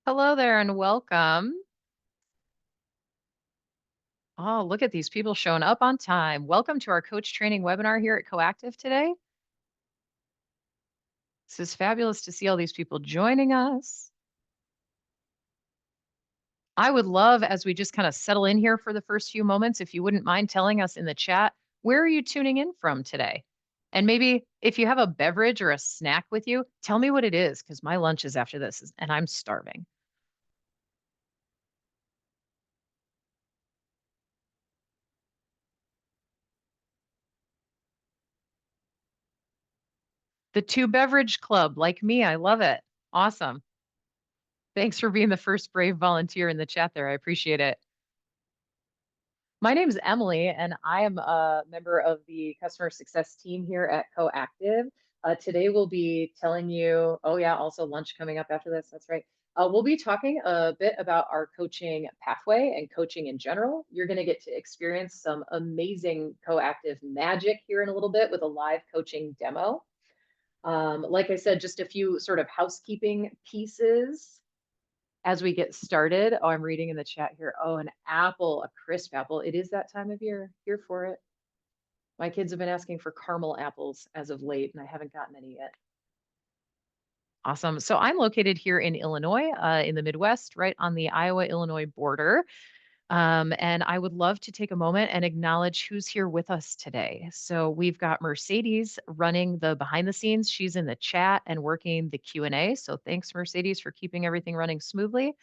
Hello there and welcome. Oh, look at these people showing up on time. Welcome to our coach training webinar here at Coactive today. This is fabulous to see all these people joining us. I would love, as we just kind of settle in here for the first few moments, if you wouldn't mind telling us in the chat, where are you tuning in from today? And maybe if you have a beverage or a snack with you, tell me what it is, because my lunch is after this and I'm starving. The two beverage club, like me, I love it. Awesome. Thanks for being the first brave volunteer in the chat there. I appreciate it. My name is Emily, and I am a member of the customer success team here at Coactive. Today, we'll be telling you, oh, yeah, also lunch coming up after this. That's right. We'll be talking a bit about our coaching pathway and coaching in general. You're going to get to experience some amazing Coactive magic here in a little bit with a live coaching demo. Like I said, just a few sort of housekeeping pieces as we get started. Oh, I'm reading in the chat here. Oh, an apple, a crisp apple. It is that time of year. Here for it. My kids have been asking for caramel apples as of late, and I haven't gotten any yet. Awesome. So I'm located here in Illinois, in the Midwest, right on the Iowa-Illinois border. And I would love to take a moment and acknowledge who's here with us today. So we've got Mercedes running the behind the scenes. She's in the chat and working the Q&A. So thanks, Mercedes, for keeping everything running smoothly.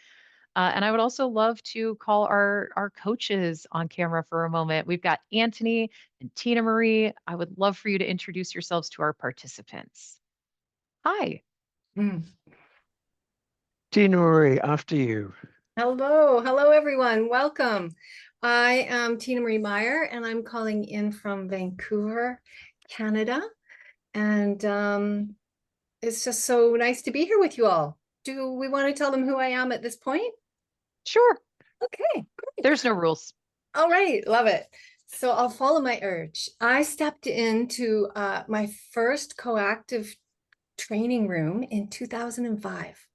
And I would also love to call our coaches on camera for a moment. We've got Antony and Tina Marie. I would love for you to introduce yourselves to our participants. Hi. Mm. Tina Marie, after you. Hello everyone. Welcome. I am Tina Marie Meyer, and I'm calling in from Vancouver, Canada. And it's just so nice to be here with you all. Do we want to tell them who I am at this point? Sure. Okay, great. There's no rules. All right, love it. So I'll follow my urge. I stepped into my first Coactive training room in 2005.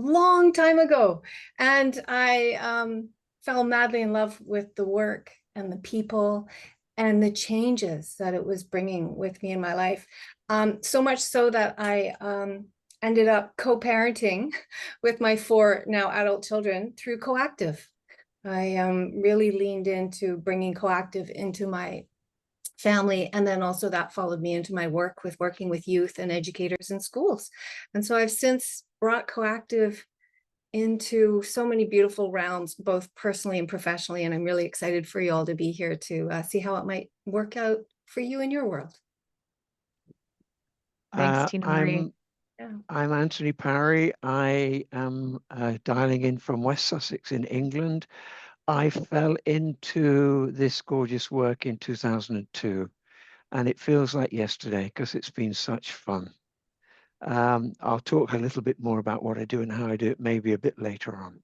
Long time ago. And I fell madly in love with the work and the people and the changes that it was bringing with me in my life. So much so that I ended up co-parenting with my 4 now adult children through Coactive. I really leaned into bringing Coactive into my family, and then also that followed me into my work with working with youth and educators in schools. And so I've since brought Coactive into so many beautiful realms, both personally and professionally, and I'm really excited for you all to be here to see how it might work out for you in your world. Thanks, Tina Marie. I'm Antony Parry. I am dialing in from West Sussex in England. I fell into this gorgeous work in 2002, and it feels like yesterday because it's been such fun. I'll talk a little bit more about what I do and how I do it maybe a bit later on.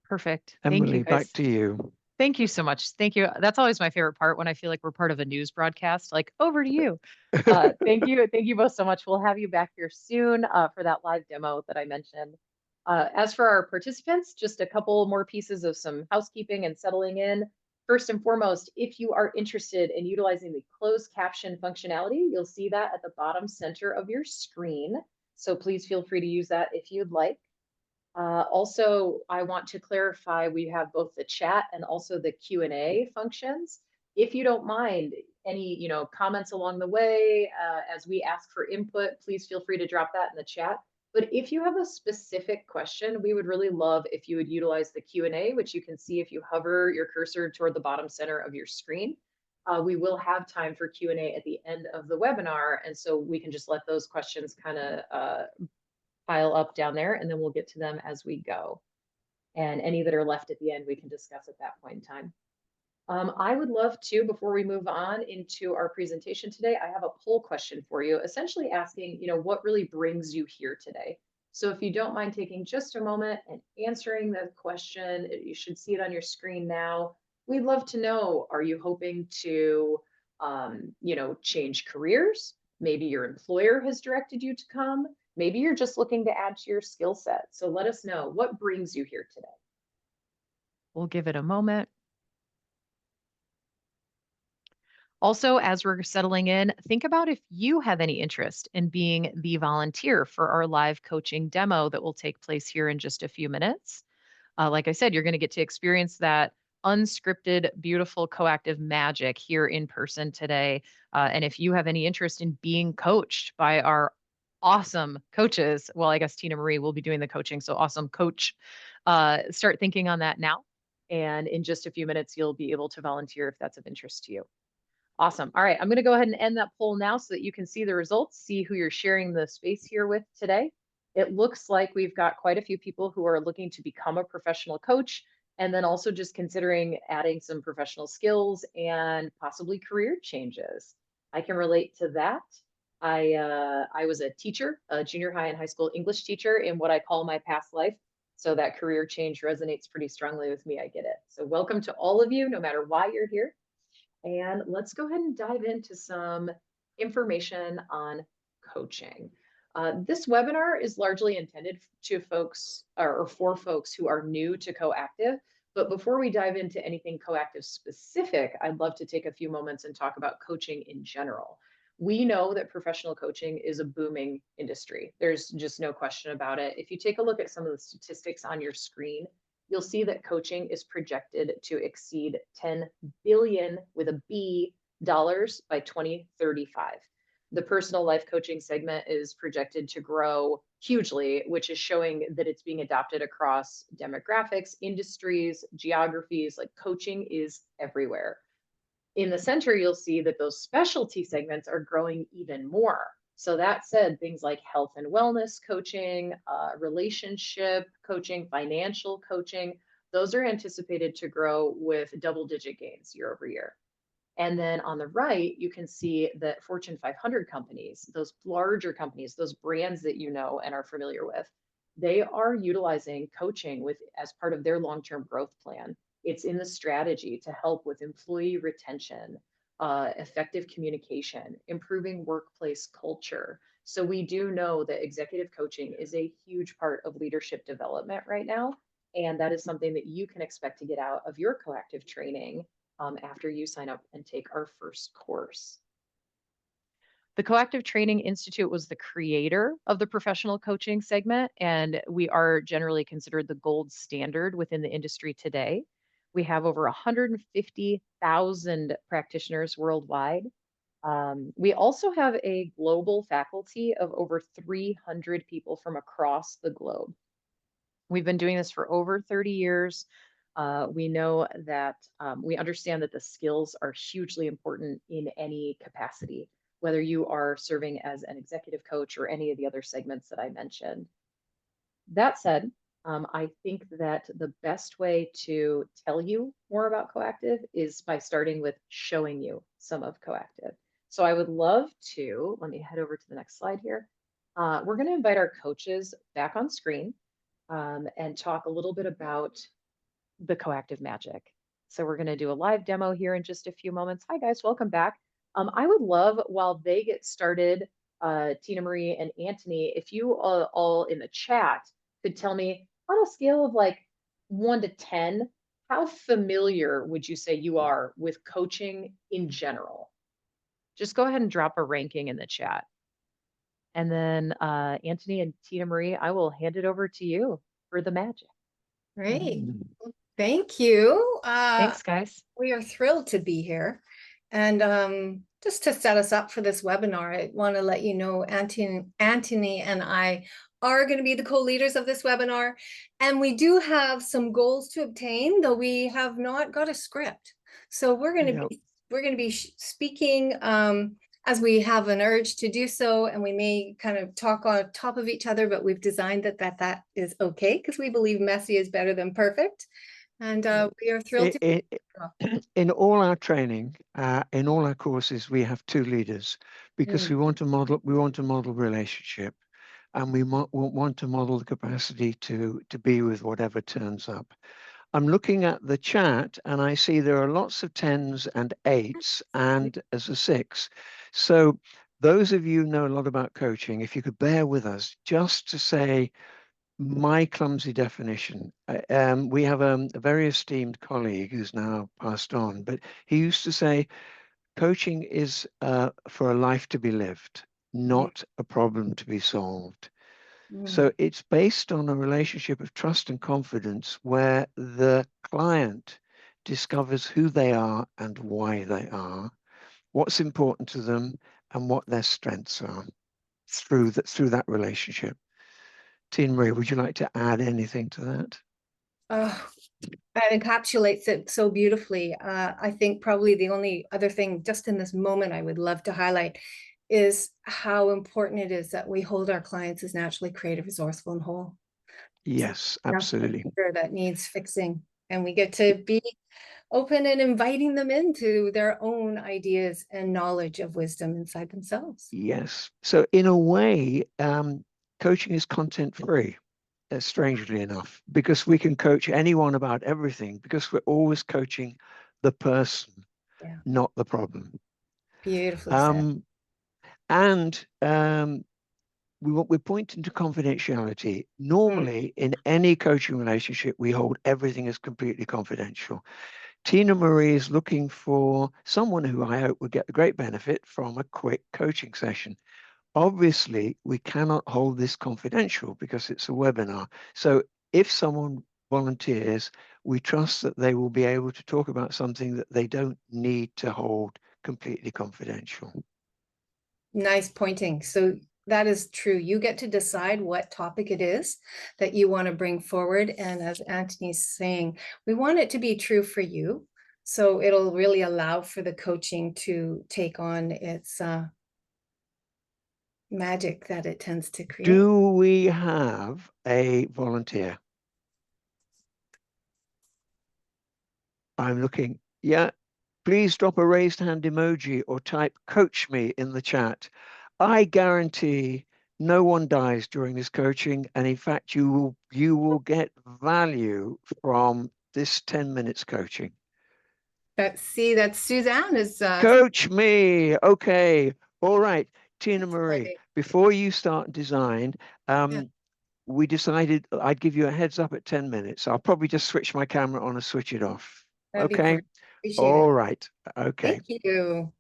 Perfect. Emily, Thank you, guys. back to you. Thank you so much. Thank you. That's always my favorite part when I feel like we're part of a news broadcast. Like, over to you. Thank you. Thank you both so much. We'll have you back here soon for that live demo that I mentioned. As for our participants, just a couple more pieces of some housekeeping and settling in. First and foremost, if you are interested in utilizing the closed caption functionality, you'll see that at the bottom center of your screen. So please feel free to use that if you'd like. Also, I want to clarify, we have both the chat and also the Q&A functions. If you don't mind, any comments along the way as we ask for input, please feel free to drop that in the chat. But if you have a specific question, we would really love if you would utilize the Q&A, which you can see if you hover your cursor toward the bottom center of your screen. We will have time for Q&A at the end of the webinar, and so we can just let those questions kind of pile up down there, and then we'll get to them as we go. And any that are left at the end, we can discuss at that point in time. I would love to, before we move on into our presentation today, I have a poll question for you, essentially asking, what really brings you here today? So if you don't mind taking just a moment and answering the question, you should see it on your screen now. We'd love to know, are you hoping to, change careers? Maybe your employer has directed you to come. Maybe you're just looking to add to your skill set. So let us know what brings you here today. We'll give it a moment. Also, as we're settling in, think about if you have any interest in being the volunteer for our live coaching demo that will take place here in just a few minutes. Like I said, you're going to get to experience that unscripted, beautiful, coactive magic here in person today. And if you have any interest in being coached by our awesome coaches, well, I guess Tina Marie will be doing the coaching, so awesome coach. Start thinking on that now. And in just a few minutes, you'll be able to volunteer if that's of interest to you. Awesome. All right, I'm going to go ahead and end that poll now so that you can see the results, see who you're sharing the space here with today. It looks like we've got quite a few people who are looking to become a professional coach, and then also just considering adding some professional skills and possibly career changes. I can relate to that. I was a teacher, a junior high and high school English teacher in what I call my past life. So that career change resonates pretty strongly with me. I get it. So welcome to all of you, no matter why you're here. And let's go ahead and dive into some information on coaching. This webinar is largely intended to folks or for folks who are new to coactive. But before we dive into anything coactive specific, I'd love to take a few moments and talk about coaching in general. We know that professional coaching is a booming industry. There's just no question about it. If you take a look at some of the statistics on your screen, you'll see that coaching is projected to exceed 10 billion with a B dollars by 2035. The personal life coaching segment is projected to grow hugely, which is showing that it's being adopted across demographics, industries, geographies. Like coaching is everywhere. In the center, you'll see that those specialty segments are growing even more. So that said, things like health and wellness coaching, relationship coaching, financial coaching, those are anticipated to grow with double-digit gains year over year. And then on the right, you can see that Fortune 500 companies, those larger companies, those brands that you know and are familiar with, they are utilizing coaching as part of their long-term growth plan. It's in the strategy to help with employee retention, effective communication, improving workplace culture. So we do know that executive coaching is a huge part of leadership development right now. And that is something that you can expect to get out of your coactive training after you sign up and take our first course. The Coactive Training Institute was the creator of the professional coaching segment, and we are generally considered the gold standard within the industry today. We have over 150,000 practitioners worldwide. We also have a global faculty of over 300 people from across the globe. We've been doing this for over 30 years. We know that we understand that the skills are hugely important in any capacity, whether you are serving as an executive coach or any of the other segments that I mentioned. That said, I think that the best way to tell you more about Coactive is by starting with showing you some of Coactive. So I would love to, let me head over to the next slide here. We're going to invite our coaches back on screen and talk a little bit about the Coactive magic. So we're going to do a live demo here in just a few moments. Hi guys, welcome back. I would love, while they get started, Tina Marie and Antony, if you all in the chat could tell me on a scale of like 1 to 10, how familiar would you say you are with coaching in general? Just go ahead and drop a ranking in the chat. And then Antony and Tina Marie, I will hand it over to you for the magic. Great. Thank you. Thanks, guys. We are thrilled to be here. And just to set us up for this webinar, I want to let you know Antony and I are going to be the co-leaders of this webinar. And we do have some goals to obtain, though we have not got a script. So we're going to be speaking as we have an urge to do so, and we may kind of talk on top of each other, but we've designed that is okay because we believe messy is better than perfect. And we are thrilled to in all our training, in all our courses, we have two leaders because we want to model relationship, and we want to model the capacity to be with whatever turns up. I'm looking at the chat and I see there are lots of 10s and 8s and as a 6. So those of you who know a lot about coaching, if you could bear with us just to say my clumsy definition. We have a very esteemed colleague who's now passed on, but he used to say, coaching is for a life to be lived, not a problem to be solved. So it's based on a relationship of trust and confidence where the client discovers who they are and why they are, what's important to them, and what their strengths are through that relationship. Tina Marie, would you like to add anything to that? That encapsulates it so beautifully. I think probably the only other thing just in this moment I would love to highlight is how important it is that we hold our clients as naturally creative, resourceful, and whole. Yes, absolutely. That needs fixing, and we get to be open and inviting them into their own ideas and knowledge of wisdom inside themselves. Yes. So in a way, coaching is content free, strangely enough, because we can coach anyone about everything because we're always coaching the person, not the problem. Beautifully said. And we're pointing to confidentiality. Normally, in any coaching relationship, we hold everything as completely confidential. Tina Marie is looking for someone who I hope would get a great benefit from a quick coaching session. Obviously, we cannot hold this confidential because it's a webinar. So if someone volunteers, we trust that they will be able to talk about something that they don't need to hold completely confidential. Nice pointing. So that is true. You get to decide what topic it is that you want to bring forward. And as Antony's saying, we want it to be true for you. So it'll really allow for the coaching to take on its magic that it tends to create. Do we have a volunteer? I'm looking. Yeah. Please drop a raised hand emoji or type coach me in the chat. I guarantee no one dies during this coaching. And in fact, you will get value from this 10 minutes coaching. That's Suzanne is coach me. Okay. All right. Tina Marie, before you start design, we decided I'd give you a heads up at 10 minutes. I'll probably just switch my camera on and switch it off. Okay. All right. Okay. Thank you.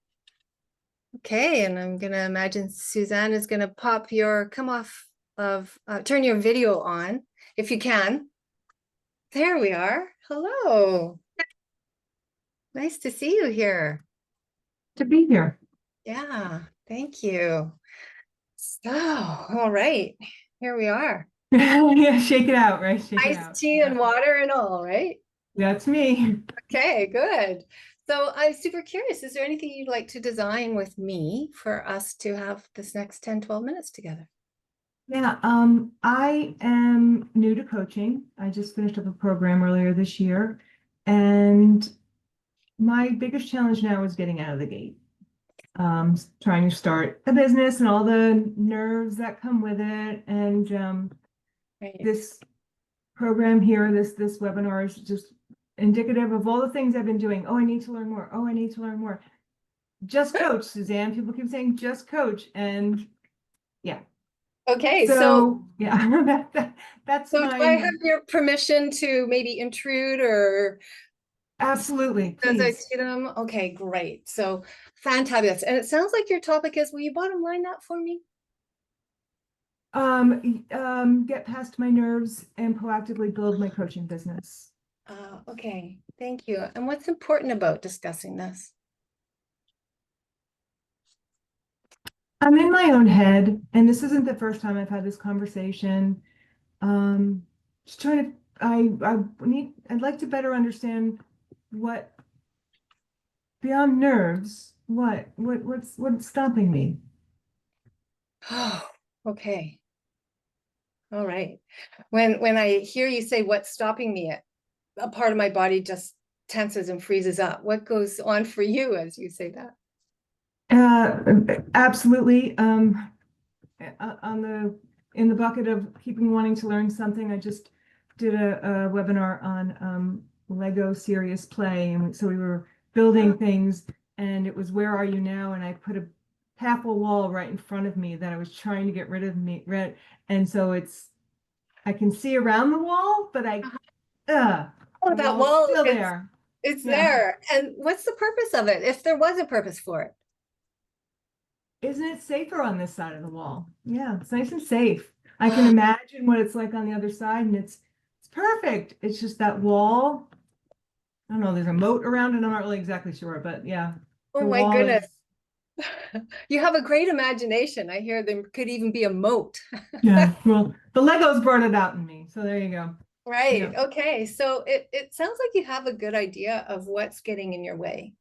Okay, and I'm gonna imagine Suzanne is gonna turn your video on if you can. There we are. Hello. Nice to see you here. To be here. Yeah, thank you. So, all right, here we are. Yeah, shake it out, right? Shake it out. Iced tea and water and all, right? That's me. Okay, good. So I'm super curious. Is there anything you'd like to design with me for us to have this next 10, 12 minutes together? Yeah, I am new to coaching. I just finished up a program earlier this year, and my biggest challenge now is getting out of the gate. Trying to start a business and all the nerves that come with it. And this program here, this webinar is just indicative of all the things I've been doing. Oh, I need to learn more. Oh, I need to learn more. Just coach, Suzanne. People keep saying just coach. And yeah. Okay, so yeah, that's so do I have your permission to maybe intrude or? Absolutely. As I see them? Okay, great. So fantabulous. And it sounds like your topic is, will you bottom line that for me? Get past my nerves and proactively build my coaching business. Okay, thank you. And what's important about discussing this? I'm in my own head, and this isn't the first time I've had this conversation. Just trying to, I'd like to better understand what beyond nerves, what's stopping me? Oh, okay. All right. When I hear you say what's stopping me, a part of my body just tenses and freezes up. What goes on for you as you say that? Absolutely. In the bucket of keeping wanting to learn something, I just did a webinar on Lego serious play, and so we were building things, and it was where are you now? And I put half a wall right in front of me that I was trying to get rid of and so I can see around the wall, but Oh, the that wall's wall still is there. it's Yeah. there. And what's the purpose of it, if there was a purpose for it? Isn't it safer on this side of the wall? Yeah, it's nice and safe. I can imagine what it's like on the other side, and it's perfect. It's just that wall. I don't know, there's a moat around it. I'm not really exactly sure, but yeah. Oh the my wall goodness. is- You have a great imagination. I hear there could even be a moat. yeah, well, the Legos brought it out in me. So there you go. Right. Yeah. Okay. So it sounds like you have a good idea of what's getting in your way.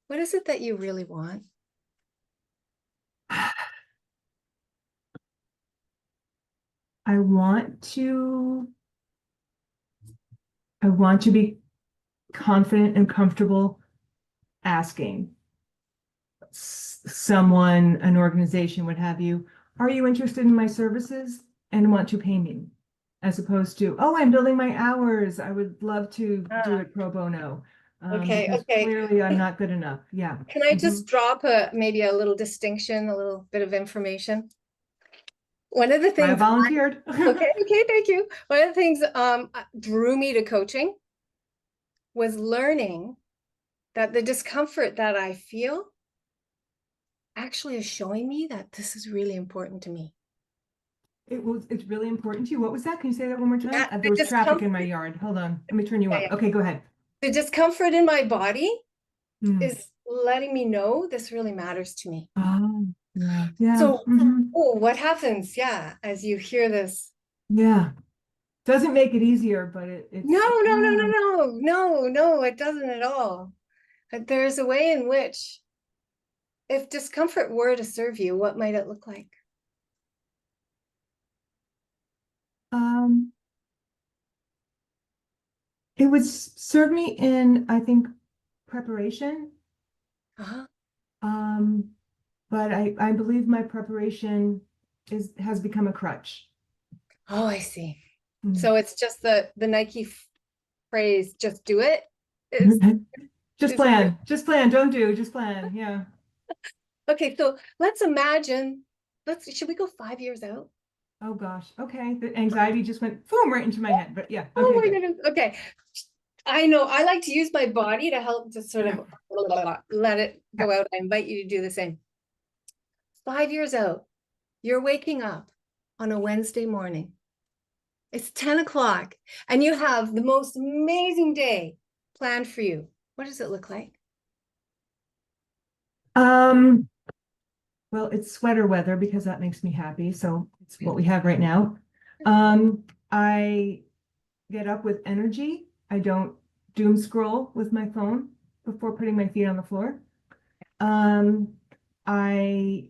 What is it that you really want? I want to be confident and comfortable asking someone, an organization, what have you, are you interested in my services and want to pay me? As opposed to, oh, I'm building my hours. I would love to do it pro bono. Okay, Because okay. clearly I'm not good enough. Yeah. Can I just drop maybe a little distinction, a little bit of information? One of the I things volunteered. okay, thank you. One of the things drew me to coaching was learning that the discomfort that I feel actually is showing me that this is really important to me. It's really important to you. What was that? Can you say that one more time? That- There was the traffic in my discomfort- yard. Hold on. Let me turn you Yeah, up. yeah. Okay, go ahead. The discomfort in my body Mm. is letting me know this really matters to me. Oh, yeah. Yeah. So, Mhm. what happens? Yeah, as you hear this. Yeah. Doesn't make it easier, but it's No, it doesn't at all. But there's a way in which, if discomfort were to serve you, what might it look like? It would serve me in, I think, preparation. Uh-huh. But I believe my preparation has become a crutch. Oh, I see. Mm. So it's just the Nike phrase, just do it. Is Just is plan, just plan, don't do, just plan. Yeah. okay, so let's imagine, should we go 5 years out? Oh gosh. Okay. The anxiety just went boom right into my head. But yeah. Oh Okay. my Good. goodness. Okay. I know I like to use my body to help to sort of let it go out. I invite you to do the same. 5 years out, you're waking up on a Wednesday morning. It's 10 o'clock and you have the most amazing day planned for you. What does it look like? Well, it's sweater weather because that makes me happy. So it's what we have right now. I get up with energy. I don't doom scroll with my phone before putting my feet on the floor. I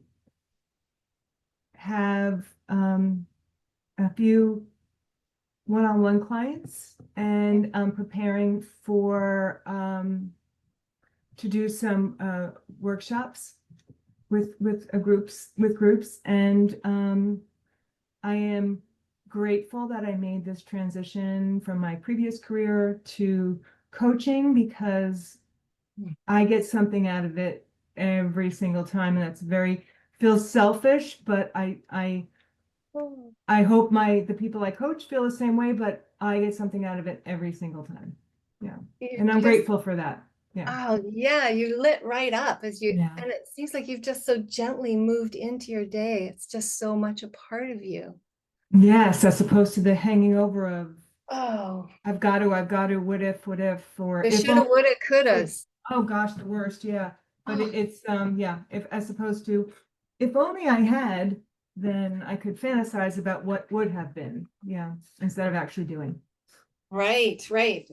have a few one-on-one clients, and I'm preparing for to do some workshops with groups, and I am grateful that I made this transition from my previous career to coaching because I get something out of it every single time, and that's feels selfish, but I hope the people I coach feel the same way, but I get something out of it every single time. Yeah. And I'm grateful for that. Yeah. Oh yeah, you lit right up and Yeah. it seems like you've just so gently moved into your day. It's just so much a part of you. Yes, as opposed to the hanging over of, Oh, I've got to, what if, or the if shoulda, woulda, couldas. oh gosh, the worst, yeah. But it's yeah, if as opposed to, if only I had, then I could fantasize about what would have been, yeah, instead of actually doing. Right.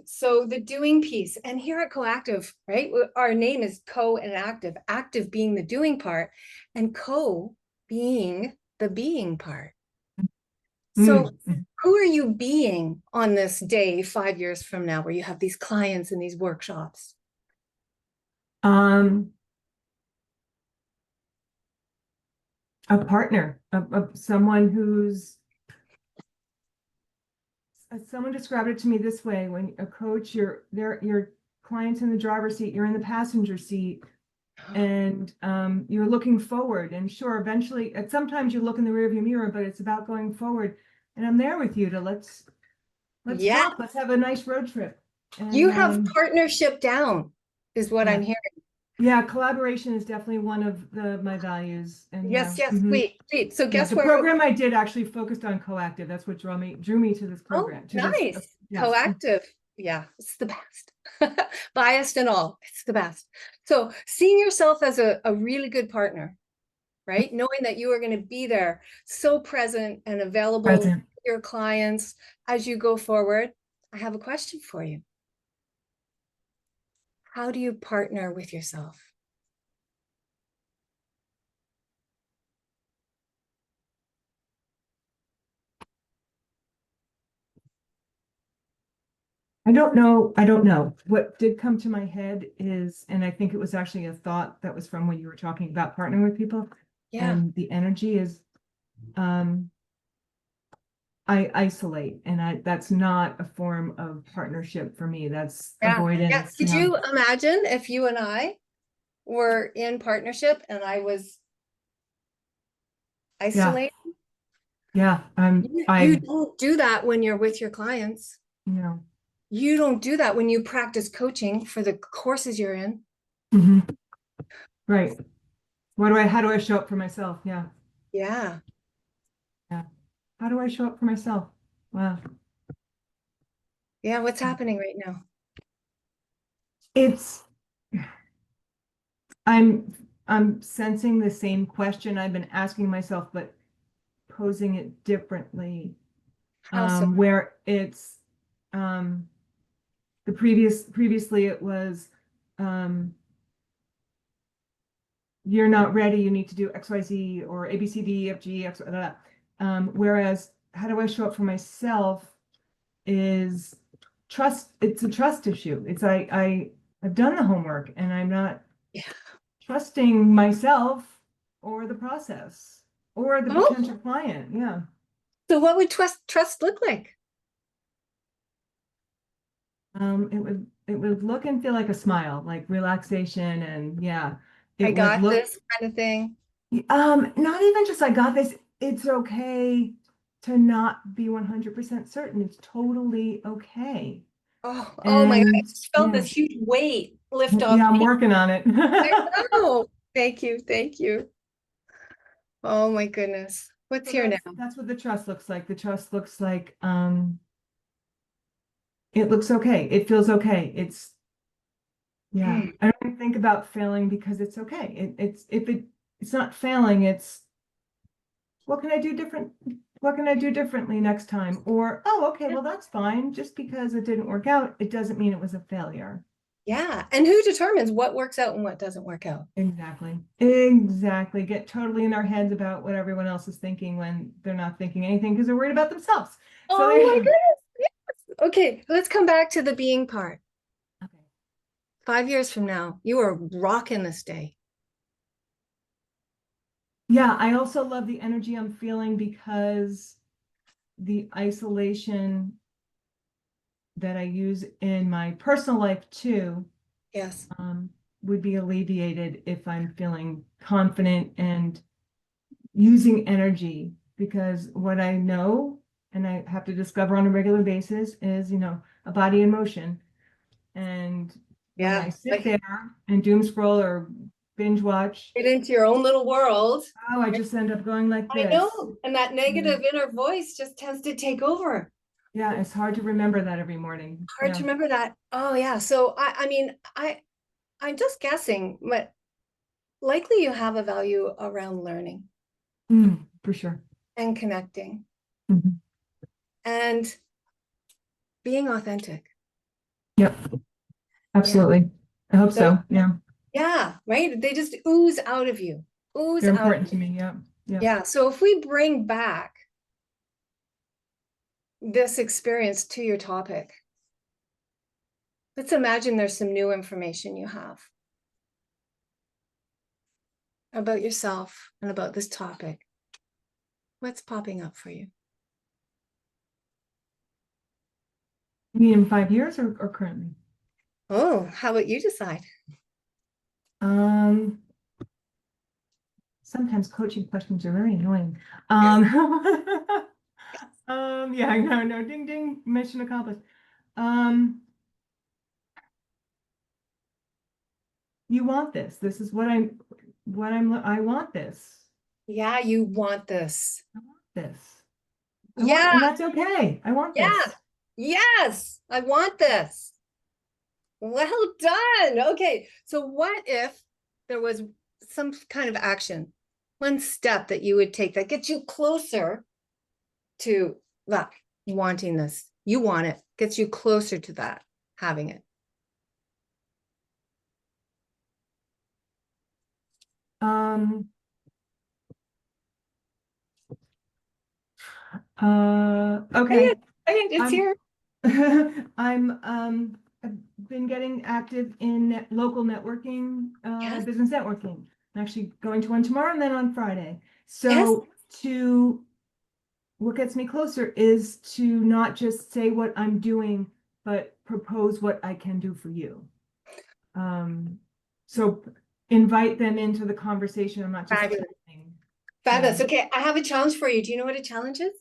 So the doing piece, and here at Coactive, right? Our name is co and active, active being the doing part, and co being the being part. So who are you being on this day 5 years from now, where you have these clients and these workshops? A partner, of someone who's, someone described it to me this way: when a coach, your client's in the driver's seat, you're in the passenger seat. And you're looking forward, and sure, eventually, sometimes you look in the rearview mirror, but it's about going forward. And I'm there with you to let's Yeah. talk. Let's have a nice road trip. And, You have partnership down, is what I'm yeah. hearing. Yeah, collaboration is definitely one of my values. And Yes, yeah, yes, mhm. sweet. So Yeah, guess the where? program I did actually focused on coactive. That's what drew me to this program. Oh, to this, nice. yeah. Coactive. Yeah, it's the best. Biased and all, it's the best. So seeing yourself as a really good partner, right? Knowing that you are going to be there, so present and available Present. to your clients as you go forward. I have a question for you. How do you partner with yourself? I don't know. I don't know. What did come to my head is, and I think it was actually a thought that was from when you were talking about partnering with people. Yeah. And the energy is, I isolate, and that's not a form of partnership for me. That's avoidance. Yeah. Could you imagine if you and I were in partnership and I was isolated? Yeah. You don't do that when you're with your clients. No. You don't do that when you practice coaching for the courses you're in. Mm-hmm. Right. How do I show up for myself? Yeah. Yeah. Yeah. How do I show up for myself? Wow. Yeah. What's happening right now? I'm sensing the same question I've been asking myself, but posing it differently. How so? Where it's previously it was you're not ready, you need to do XYZ or ABCD, X, blah, blah, blah. Whereas how do I show up for myself is trust. It's a trust issue. It's I've done the homework and I'm not trusting myself or the process or the potential client. Yeah. So what would trust look like? It would look and feel like a smile, like relaxation, and yeah, I it would got look this kind of thing. not even just I got this. It's okay to not be 100% certain. It's totally okay. Oh my God. I And just felt yeah, this huge weight lift off. yeah, I'm working on it. I know. Thank you. Thank you. Oh my goodness. What's here now? That's what the trust looks like. The trust looks like it looks okay. It feels okay. It's yeah. I don't even think about failing because it's okay. It's not failing, it's what can I do different? What can I do differently next time? Or, oh, okay, well, that's fine. Just because it didn't work out, it doesn't mean it was a failure. Yeah. And who determines what works out and what doesn't work out? Exactly. Exactly. Get totally in their heads about what everyone else is thinking when they're not thinking anything because they're worried about themselves. Oh my goodness. Yes. Okay, let's come back to the being part. Okay. 5 years from now, you are rocking this day. Yeah, I also love the energy I'm feeling because the isolation that I use in my personal life too, Yes. would be alleviated if I'm feeling confident and using energy, because what I know and I have to discover on a regular basis is, a body in motion. And when I sit there and doom scroll or binge watch, get into your own little world. Oh, I just end up going like this. I know. And that negative inner voice just tends to take over. Yeah, it's hard to remember that every morning. Hard to remember that. Oh yeah. So I mean, I'm just guessing, but likely you have a value around learning. For sure. And connecting. And being authentic. Yep. Absolutely. I hope so. Yeah. Yeah, right. They just ooze out of you. They're important to me. Yeah. Yeah. So if we bring back this experience to your topic, let's imagine there's some new information you have about yourself and about this topic. What's popping up for you? You mean in 5 years or currently? Oh, how about you decide? I sometimes coaching questions are very annoying. Yeah, I know, no, ding, ding, mission accomplished. You want this. This is what I want this. Yeah, you want this. I want this. Yeah, and that's okay. I want yeah. this. Yes, I want this. Well done. Okay, so what if there was some kind of action, one step that you would take that gets you closer to that, wanting this? You want it, gets you closer to that, having it. Okay. It's I'm- here. I've been getting active in local networking, Yes. business networking. I'm actually going to one tomorrow and then on Friday. So Yes. what gets me closer is to not just say what I'm doing, but propose what I can do for you. So invite them into the conversation. I'm not just Fabulous. saying. Fabulous. Okay, I have a challenge for you. Do you know what a challenge is?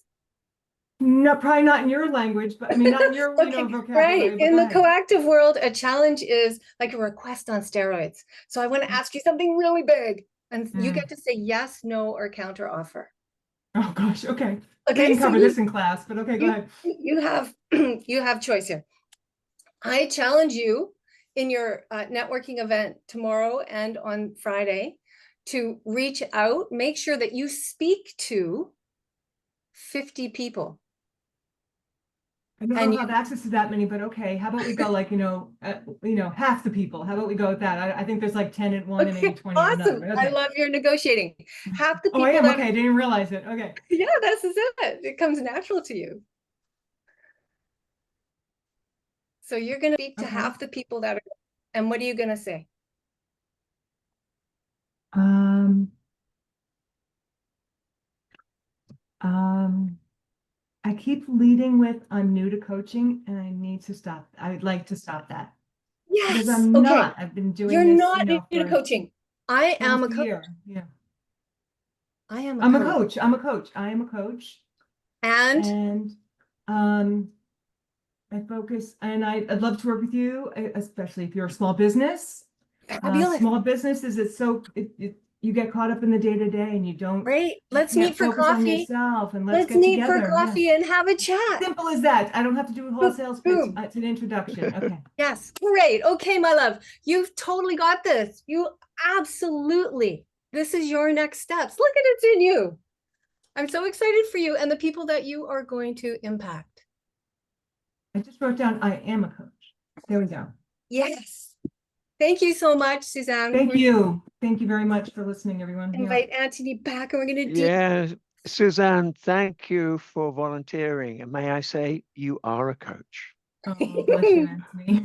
No, probably not in your language, but I mean, not in your vocabulary. Right. But In go the ahead. coactive world, a challenge is like a request on steroids. So I want to ask you something really big, and you get to say yes, no, or counter offer. Oh gosh, okay. Okay, We didn't so cover this in class, but okay, go you, ahead. you have you have choice here. I challenge you in your networking event tomorrow and on Friday to reach out, make sure that you speak to 50 people. I don't And know if I have access to that many, but okay. How about we go like, half the people? How about we go with that? I think there's like 10 at one and maybe 20 at awesome. another. I Okay. love your negotiating. Half the people Oh, I am. that Okay, I didn't realize it. Okay. yeah, this is it. It comes natural to you. So you're going to speak to Okay. half the people that are, and what are you going to say? I keep leading with I'm new to coaching and I need to stop. I'd like to stop that. Because Yes. I'm Okay. not. I've been doing You're this, not new to for coaching. I am a almost a coach. year. Yeah. I am I'm a a coach. coach. I'm a coach. I am a coach. And I focus, and I'd love to work with you, especially if you're a small business. fabulous. Small businesses, you get caught up in the day-to-day and you don't. Great. Let's can't meet for focus on coffee. yourself, and let's Let's get meet together. for coffee and have a chat. Simple as that. I don't have to do a whole sales pitch. Boom. It's an introduction. Okay. Yes. Great. Okay, my love. You've totally got this. You absolutely. This is your next steps. Look at it's in you. I'm so excited for you and the people that you are going to impact. I just wrote down I am a coach. There we go. Yes. Thank you so much, Suzanne. Thank you. Thank you very much for listening, everyone. Invite Antony back and we're going to Yeah, Suzanne, thank you for volunteering. And may I say, you are a coach. Oh, bless you, Antony.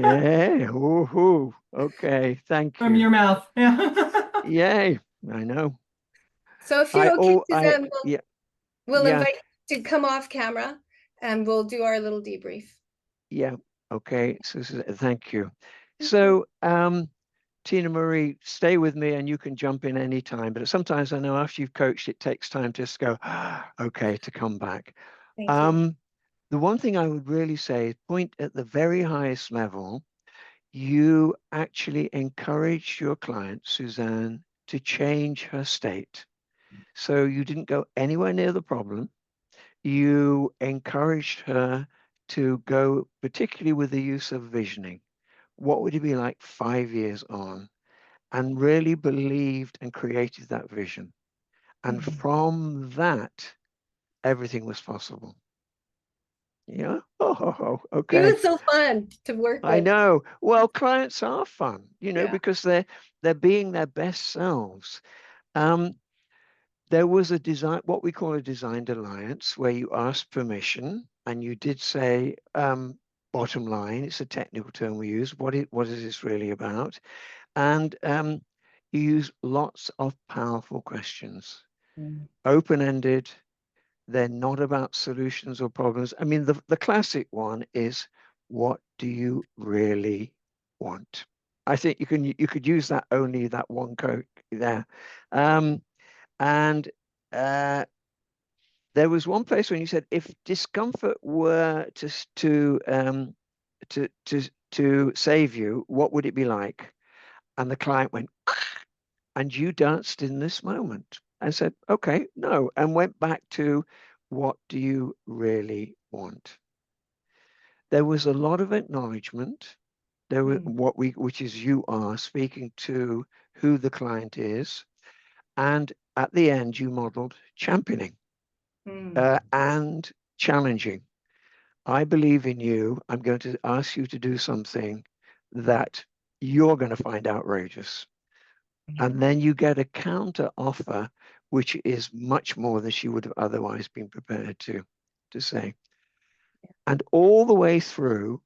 Yeah, woohoo. Okay, thank you. From your mouth. Yeah. Yay, I know. So if you're okay, Suzanne, we'll yeah. invite you to come off camera and we'll do our little debrief. Yeah, okay, so thank you. So, Tina Marie, stay with me and you can jump in anytime. But sometimes I know after you've coached, it takes time to just go, okay, to come back. Thank you. The one thing I would really say is point at the very highest level, you actually encourage your client, Suzanne, to change her state. So you didn't go anywhere near the problem. You encouraged her to go, particularly with the use of visioning. What would it be like 5 years on? And really believed and created that vision. And from that, everything was possible. Yeah. Oh, okay. It was so fun to work with. I know. Well, clients are fun, Yeah. because they're being their best selves. There was a design, what we call a designed alliance, where you asked permission and you did say, bottom line, it's a technical term we use. What is this really about? And you use lots of powerful questions, open-ended. They're not about solutions or problems. I mean, the classic one is, what do you really want? I think you could use that only that one coach there. And there was one place when you said if discomfort were to save you, what would it be like? And the client went, and you danced in this moment and said, okay, no, and went back to what do you really want? There was a lot of acknowledgement. There was which is you are speaking to who the client is. And at the end, you modeled championing and challenging. I believe in you. I'm going to ask you to do something that you're going to find outrageous. And then you get a counter offer, which is much more than she would have otherwise been prepared to say. And all the way through,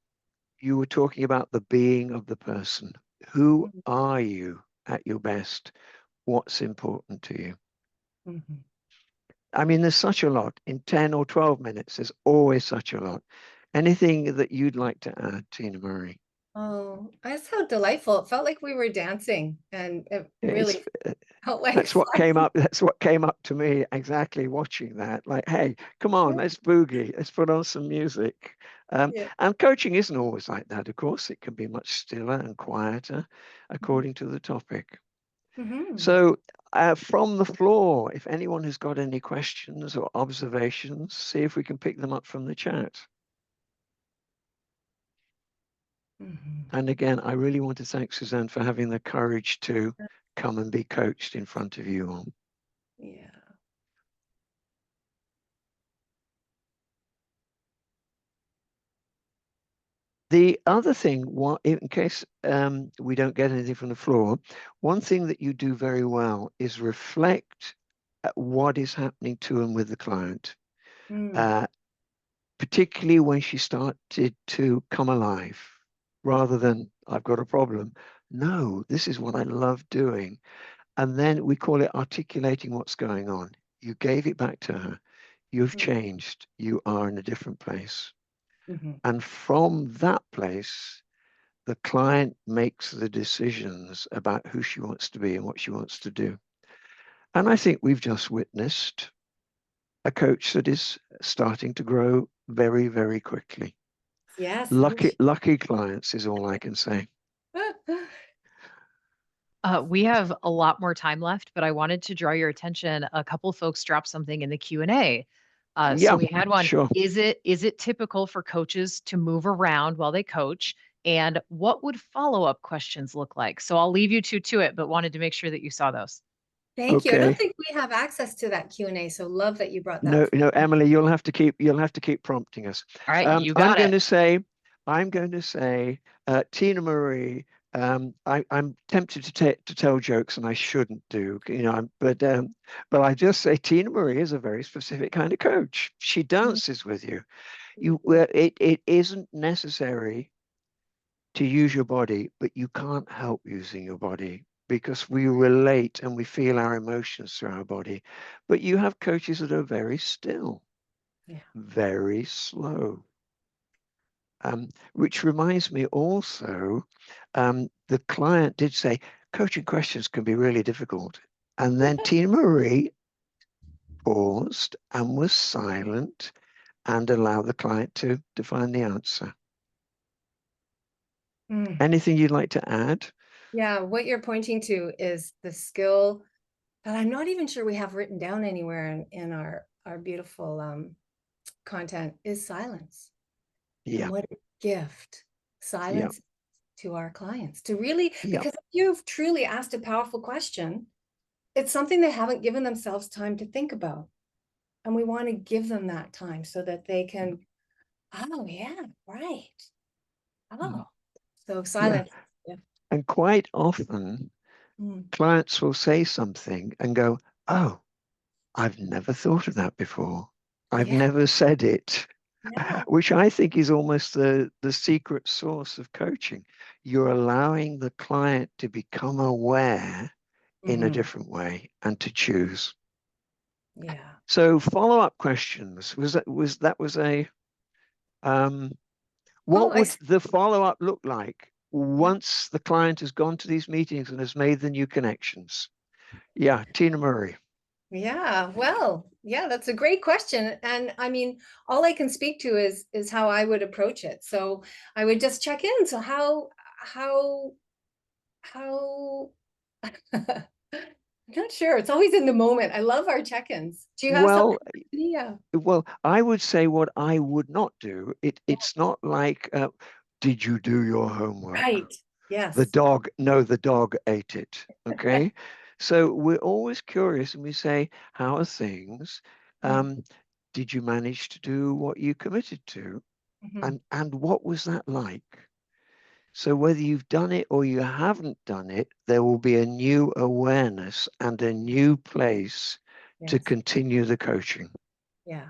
you were talking about the being of the person. Who are you at your best? What's important to you? I mean, there's such a lot. In 10 or 12 minutes, there's always such a lot. Anything that you'd like to add, Tina Marie? Oh, that's how delightful. It felt like we were dancing, and it really felt like that's what came up. That's what came up to me exactly watching that. Like, hey, come on, let's boogie. Let's put on some music. And coaching isn't always like that. Of course, it can be much stiller and quieter according to the topic. So from the floor, if anyone has got any questions or observations, see if we can pick them up from the chat. And again, I really want to thank Suzanne for having the courage to come and be coached in front of you all. Yeah. The other thing, in case we don't get anything from the floor, one thing that you do very well is reflect at what is happening to and with the client, particularly when she started to come alive, rather than I've got a problem. No, this is what I love doing. And then we call it articulating what's going on. You gave it back to her. You've changed. You are in a different place. And from that place, the client makes the decisions about who she wants to be and what she wants to do. And I think we've just witnessed a coach that is starting to grow very, very quickly. Yes. Lucky clients is all I can say. We have a lot more time left, but I wanted to draw your attention. A couple folks dropped something in the Q&A. So we had one. Sure. Is it typical for coaches to move around while they coach? And what would follow-up questions look like? So I'll leave you to it, but wanted to make sure that you saw those. Thank you. I don't think we have access to that Q&A, so love that you brought that. No, Emily, you'll have to keep prompting us. All right, you got it. I'm going to say, Tina Marie. I'm tempted to tell jokes, and I shouldn't do, but I just say Tina Marie is a very specific kind of coach. She dances with you. It isn't necessary to use your body, but you can't help using your body because we relate and we feel our emotions through our body. But you have coaches that are very still, very slow. Which reminds me also, the client did say, coaching questions can be really difficult. And then Tina Marie paused and was silent and allowed the client to define the answer. Anything you'd like to add? Yeah, what you're pointing to is the skill that I'm not even sure we have written down anywhere in our beautiful content is silence. Yeah. And what a gift silence to our clients to really, because if you've truly asked a powerful question, it's something they haven't given themselves time to think about. And we want to give them that time so that they can, oh yeah, right. Oh, so silence. Yeah. And quite often clients will say something and go, oh, I've never thought of that before. I've never said it. Which I think is almost the secret source of coaching. You're allowing the client to become aware in a different way and to choose. Yeah. So follow-up questions. What would the follow-up look like once the client has gone to these meetings and has made the new connections. Yeah, Tina Marie. Yeah, well, yeah, that's a great question. And I mean, all I can speak to is how I would approach it. So I would just check in. So how I'm not sure. It's always in the moment. I love our check-ins. Do you have Well, something? Yeah. well, I would say what I would not do. It's not like, did you do your homework? Right. Yes. The dog ate it. Okay. So we're always curious and we say, how are things? Did you manage to do what you committed to? And what was that like? So whether you've done it or you haven't done it, there will be a new awareness and a new place to Yes. continue the coaching. Yeah.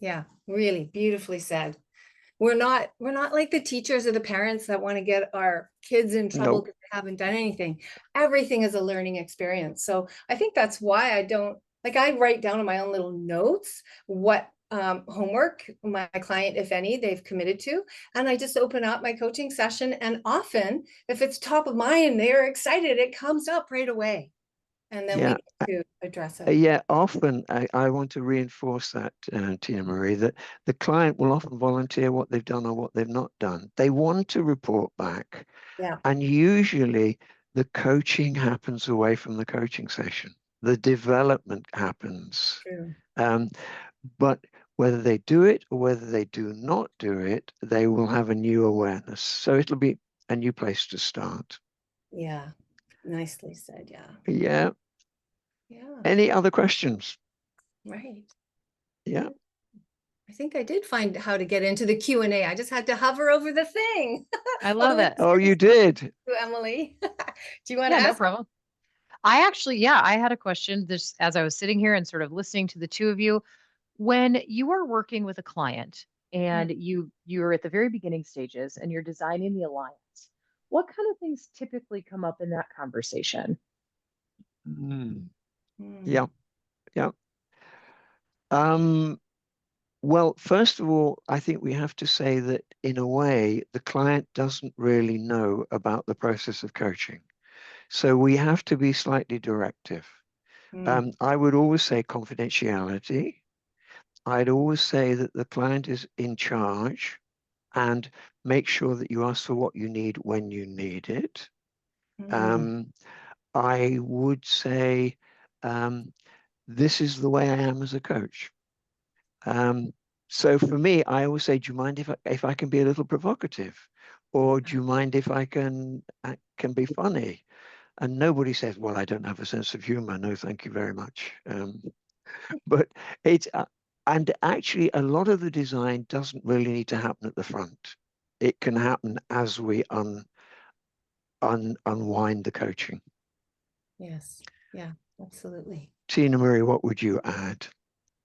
Yeah. Really beautifully said. We're not like the teachers or the parents that want to get our kids in trouble No. because they haven't done anything. Everything is a learning experience. So I think that's why I write down in my own little notes what homework my client, if any, they've committed to. And I just open up my coaching session. And often, if it's top of mind and they're excited, it comes up right away. And then we need to address it. Yeah, often I want to reinforce that, Tina Marie, that the client will often volunteer what they've done or what they've not done. They want to report back. Yeah. And usually the coaching happens away from the coaching session. The development happens. True. But whether they do it or whether they do not do it, they will have a new awareness. So it'll be a new place to start. Yeah. Nicely said. Yeah. Yeah. Yeah. Any other questions? Right. Yeah. I think I did find how to get into the Q&A. I just had to hover over the thing. I love it. Oh, you did. Emily. Do you want to Yeah, ask? no problem. I had a question just as I was sitting here and sort of listening to the two of you. When you are working with a client and you're at the very beginning stages and you're designing the alliance, what kind of things typically come up in that conversation? Yeah. Yeah. Well, first of all, I think we have to say that in a way, the client doesn't really know about the process of coaching. So we have to be slightly directive. I would always say confidentiality. I'd always say that the client is in charge and make sure that you ask for what you need when you need it. I would say, this is the way I am as a coach. So for me, I always say, do you mind if I can be a little provocative? Or do you mind if I can be funny? And nobody says, well, I don't have a sense of humor. No, thank you very much. But it's, and actually a lot of the design doesn't really need to happen at the front. It can happen as we unwind the coaching. Yes. Yeah, absolutely. Tina Marie, what would you add?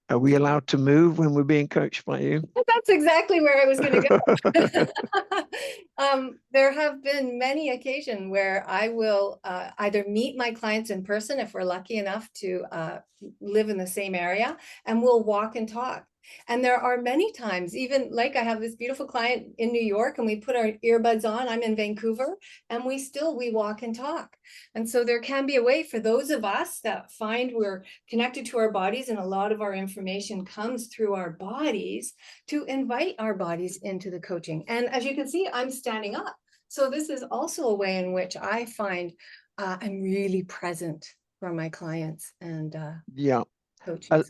Are we allowed to move when we're being coached by you? That's exactly where I was going to go. There have been many occasions where I will either meet my clients in person if we're lucky enough to live in the same area, and we'll walk and talk. And there are many times, even like I have this beautiful client in New York and we put our earbuds on, I'm in Vancouver, and we walk and talk. And so there can be a way for those of us that find we're connected to our bodies and a lot of our information comes through our bodies to invite our bodies into the coaching. And as you can see, I'm standing up. So this is also a way in which I find I'm really present for my clients and yeah. coaching.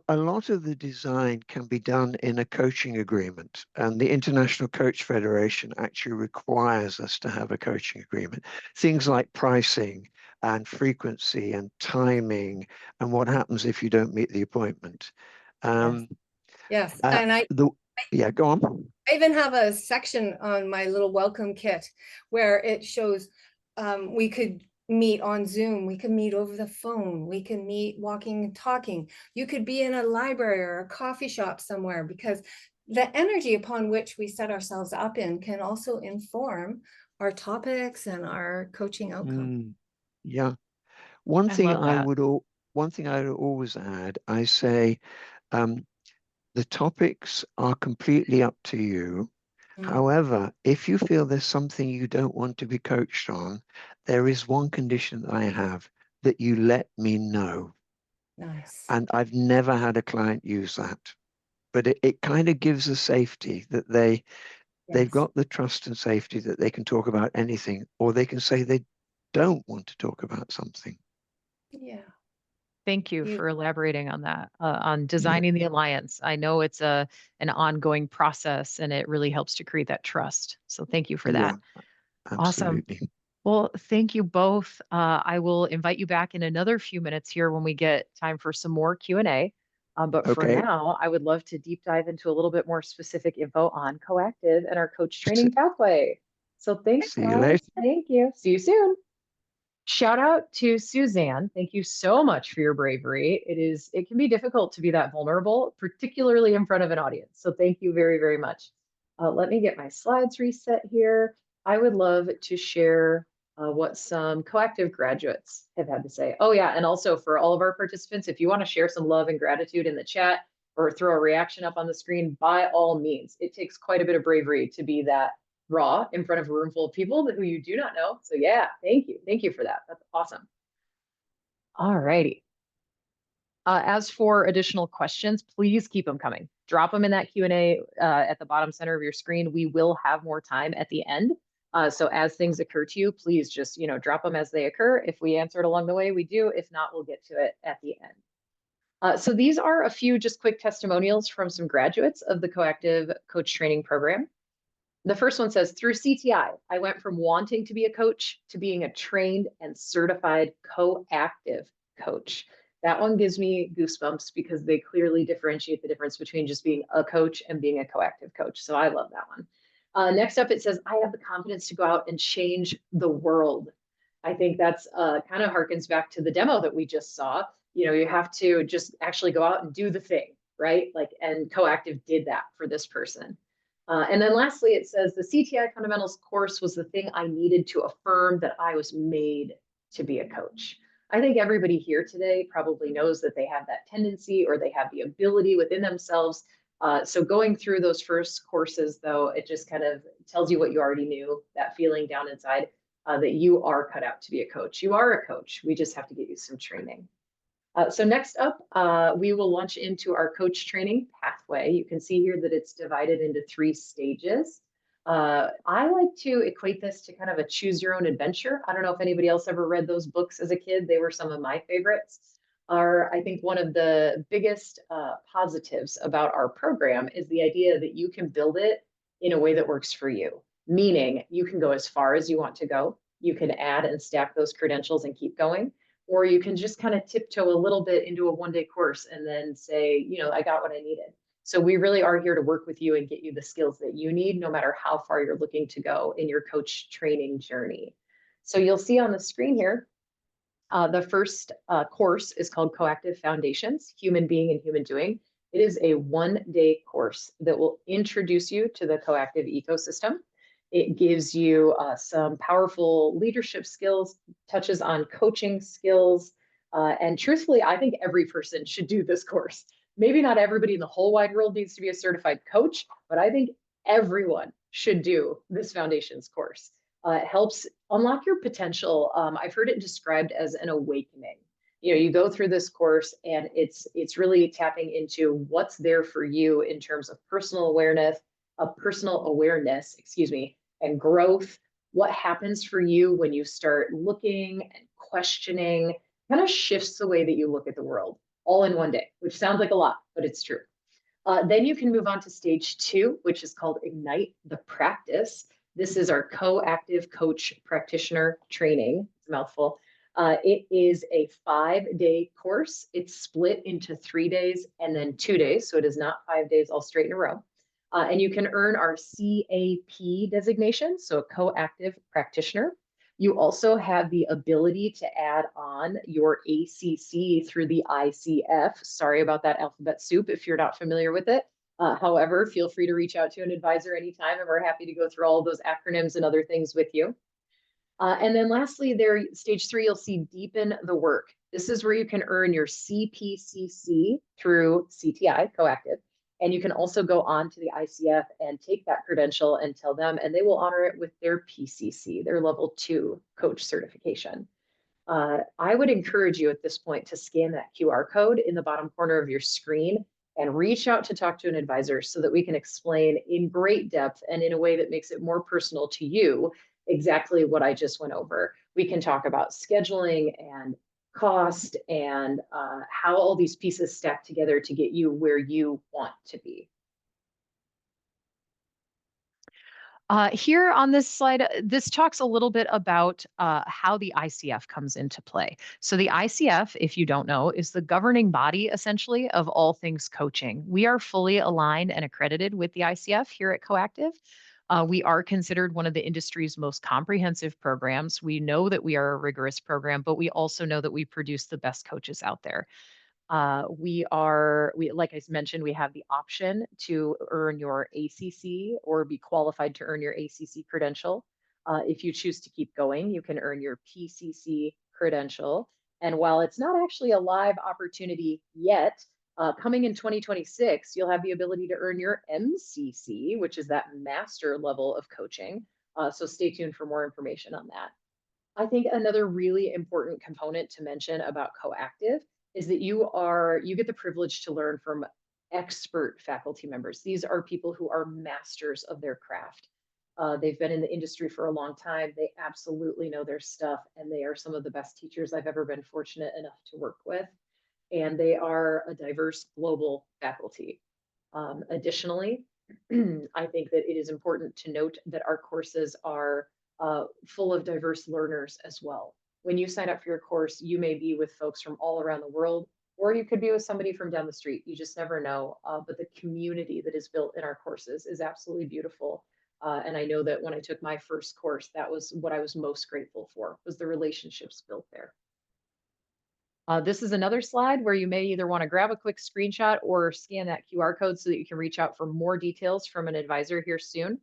A lot of the design can be done in a coaching agreement, and the International Coach Federation actually requires us to have a coaching agreement. Things like pricing and frequency and timing and what happens if you don't meet the appointment. Yes. And go on. I even have a section on my little welcome kit where it shows we could meet on Zoom, we can meet over the phone, we can meet walking and talking. You could be in a library or a coffee shop somewhere, because the energy upon which we set ourselves up in can also inform our topics and our coaching outcome. Yeah. One thing I love would always add, I say, the topics are completely up to you. However, if you feel there's something you don't want to be coached on, there is one condition that I have, that you let me know. Nice. And I've never had a client use that. But it kind of gives a safety that they've Yes. got the trust and safety that they can talk about anything, or they can say they don't want to talk about something. Yeah. Thank you You- for elaborating on that, on designing the alliance. I know it's an ongoing process and it really helps to create that trust. So thank you for that. Yeah, Awesome. absolutely. Well, thank you both. I will invite you back in another few minutes here when we get time for some more Q&A. But for Okay. now, I would love to deep dive into a little bit more specific info on Coactive and our coach S- training pathway. So thanks, See you guys. later. Thank you. See you soon. Shout out to Suzanne. Thank you so much for your bravery. It can be difficult to be that vulnerable, particularly in front of an audience. So thank you very, very much. Let me get my slides reset here. I would love to share what some Coactive graduates have had to say. Oh yeah, and also for all of our participants, if you want to share some love and gratitude in the chat or throw a reaction up on the screen, by all means. It takes quite a bit of bravery to be that raw in front of a room full of people who you do not know. So yeah, thank you. Thank you for that. That's awesome. All righty. As for additional questions, please keep them coming. Drop them in that Q&A at the bottom center of your screen. We will have more time at the end. So as things occur to you, please just, drop them as they occur. If we answer it along the way, we do. If not, we'll get to it at the end. So these are a few just quick testimonials from some graduates of the Coactive Coach Training Program. The first one says, through CTI, I went from wanting to be a coach to being a trained and certified coactive coach. That one gives me goosebumps because they clearly differentiate the difference between just being a coach and being a coactive coach. So I love that one. Next up, it says, I have the confidence to go out and change the world. I think that's kind of harkens back to the demo that we just saw. You have to just actually go out and do the thing, right? And coactive did that for this person. And then lastly, it says the CTI fundamentals course was the thing I needed to affirm that I was made to be a coach. I think everybody here today probably knows that they have that tendency or they have the ability within themselves. So going through those first courses, though, it just kind of tells you what you already knew, that feeling down inside that you are cut out to be a coach. You are a coach. We just have to get you some training. So next up, we will launch into our coach training pathway. You can see here that it's divided into 3 stages. I like to equate this to kind of a choose your own adventure. I don't know if anybody else ever read those books as a kid. They were some of my favorites. I think one of the biggest positives about our program is the idea that you can build it in a way that works for you, meaning you can go as far as you want to go. You can add and stack those credentials and keep going. Or you can just kind of tiptoe a little bit into a one-day course and then say, I got what I needed. So we really are here to work with you and get you the skills that you need, no matter how far you're looking to go in your coach training journey. So you'll see on the screen here, the first course is called Coactive Foundations, Human Being and Human Doing. It is a one-day course that will introduce you to the coactive ecosystem. It gives you some powerful leadership skills, touches on coaching skills, and truthfully, I think every person should do this course. Maybe not everybody in the whole wide world needs to be a certified coach, but I think everyone should do this foundations course. It helps unlock your potential. I've heard it described as an awakening. You go through this course and it's really tapping into what's there for you in terms of personal awareness, and growth. What happens for you when you start looking and questioning, kind of shifts the way that you look at the world all in one day, which sounds like a lot, but it's true. Then you can move on to stage 2, which is called Ignite the Practice. This is our coactive coach practitioner training. It's a mouthful. It is a 5-day course. It's split into 3 days and then 2 days. So it is not 5 days all straight in a row. And you can earn our CAP designation, so a coactive practitioner. You also have the ability to add on your ACC through the ICF. Sorry about that alphabet soup if you're not familiar with it. However, feel free to reach out to an advisor anytime, and we're happy to go through all of those acronyms and other things with you. And then lastly, there, stage 3, you'll see deepen the work. This is where you can earn your CPCC through CTI, Coactive, And you can also go on to the ICF and take that credential and tell them, and they will honor it with their PCC, their level 2 coach certification. I would encourage you at this point to scan that QR code in the bottom corner of your screen and reach out to talk to an advisor so that we can explain in great depth and in a way that makes it more personal to you exactly what I just went over. We can talk about scheduling and cost and how all these pieces stack together to get you where you want to be. Here on this slide, this talks a little bit about how the ICF comes into play. So the ICF, if you don't know, is the governing body essentially of all things coaching. We are fully aligned and accredited with the ICF here at Coactive. We are considered one of the industry's most comprehensive programs. We know that we are a rigorous program, but we also know that we produce the best coaches out there. Like I mentioned, we have the option to earn your ACC or be qualified to earn your ACC credential. If you choose to keep going, you can earn your PCC credential. And while it's not actually a live opportunity yet, coming in 2026, you'll have the ability to earn your MCC, which is that master level of coaching. So stay tuned for more information on that. I think another really important component to mention about Coactive is that you get the privilege to learn from expert faculty members. These are people who are masters of their craft. They've been in the industry for a long time. They absolutely know their stuff, and they are some of the best teachers I've ever been fortunate enough to work with. And they are a diverse global faculty. Additionally, I think that it is important to note that our courses are full of diverse learners as well. When you sign up for your course, you may be with folks from all around the world, or you could be with somebody from down the street. You just never know. But the community that is built in our courses is absolutely beautiful. And I know that when I took my first course, that was what I was most grateful for, was the relationships built there. This is another slide where you may either want to grab a quick screenshot or scan that QR code so that you can reach out for more details from an advisor here soon.